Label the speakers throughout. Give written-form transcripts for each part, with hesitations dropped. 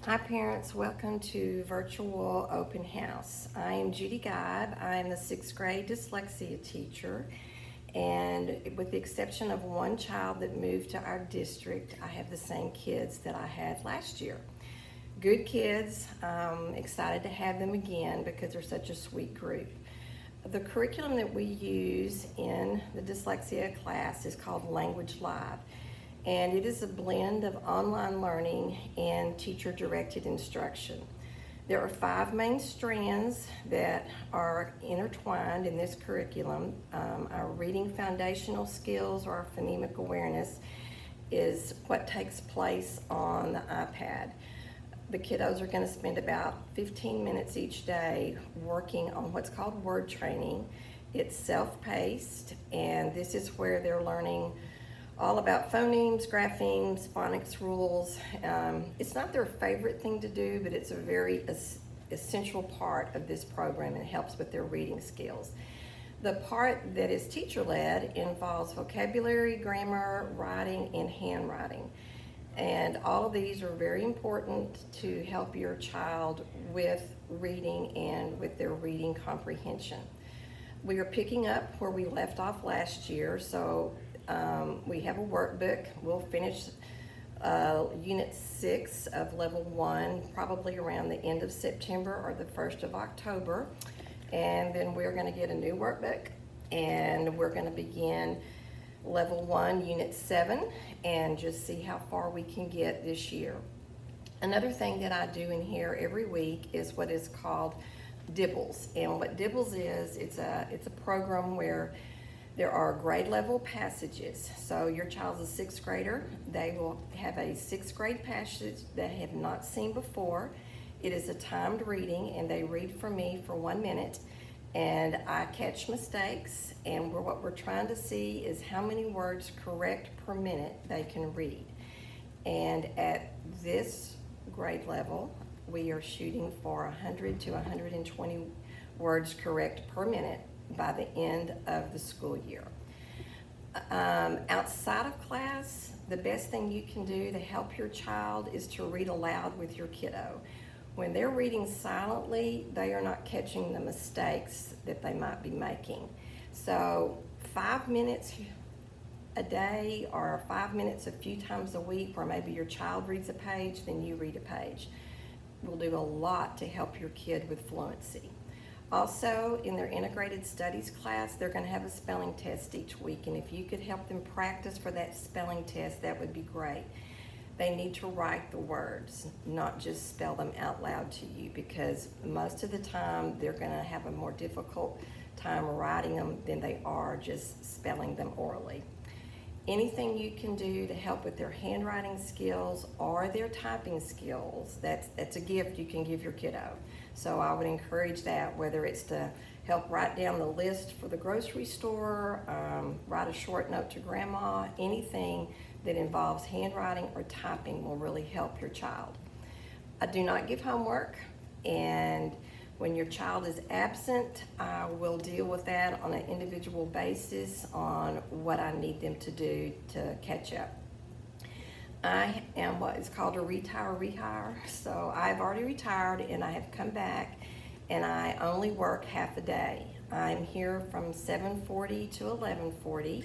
Speaker 1: Hi parents, welcome to Virtual Open House. I am Judy Geib. I am the 6th grade dyslexia teacher, and with the exception of one child that moved to our district, I have the same kids that I had last year. Good kids, excited to have them again because they're such a sweet group. The curriculum that we use in the dyslexia class is called Language Live. And it is a blend of online learning and teacher-directed instruction. There are 5 main strands that are intertwined in this curriculum. Our reading foundational skills, or our phonemic awareness, is what takes place on the iPad. The kiddos are going to spend about 15 minutes each day working on what's called word training. It's self-paced, and this is where they're learning all about phonemes, graphemes, phonics rules. It's not their favorite thing to do, but it's a very essential part of this program, and it helps with their reading skills. The part that is teacher-led involves vocabulary, grammar, writing, and handwriting. And all of these are very important to help your child with reading and with their reading comprehension. We are picking up where we left off last year, so we have a workbook. We'll finish Unit 6 of Level 1 probably around the end of September or the 1st of October. And then we're going to get a new workbook, and we're going to begin Level 1, Unit 7, and just see how far we can get this year. Another thing that I do in here every week is what is called Dibbles. And what Dibbles is, it's a program where there are grade level passages. So your child's a 6th grader. They will have a 6th grade passage that they have not seen before. It is a timed reading, and they read for me for 1 minute, and I catch mistakes, and what we're trying to see is how many words correct per minute they can read. And at this grade level, we are shooting for 100 to 120 words correct per minute by the end of the school year. Outside of class, the best thing you can do to help your child is to read aloud with your kiddo. When they're reading silently, they are not catching the mistakes that they might be making. So 5 minutes a day, or 5 minutes a few times a week, where maybe your child reads a page, then you read a page, will do a lot to help your kid with fluency. Also, in their integrated studies class, they're going to have a spelling test each week, and if you could help them practice for that spelling test, that would be great. They need to write the words, not just spell them out loud to you, because most of the time they're going to have a more difficult time writing them than they are just spelling them orally. Anything you can do to help with their handwriting skills or their typing skills, that's a gift you can give your kiddo. So I would encourage that, whether it's to help write down the list for the grocery store, write a short note to grandma, anything that involves handwriting or typing will really help your child. I do not give homework, and when your child is absent, I will deal with that on an individual basis on what I need them to do to catch up. I am what is called a rehire. So I've already retired, and I have come back, and I only work half a day. I'm here from 7:40 to 11:40.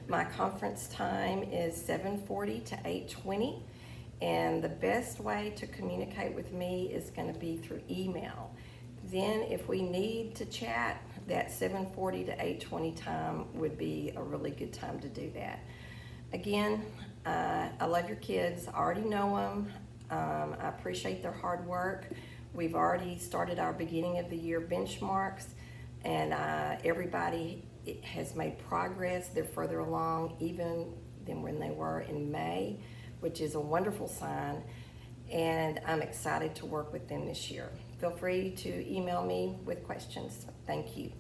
Speaker 1: My conference time is 7:40 to 8:20, and the best way to communicate with me is going to be through email. Then if we need to chat, that 7:40 to 8:20 time would be a really good time to do that. Again, I love your kids. I already know them. I appreciate their hard work. We've already started our beginning of the year benchmarks, and everybody has made progress. They're further along even than when they were in May, which is a wonderful sign, and I'm excited to work with them this year. Feel free to email me with questions. Thank you.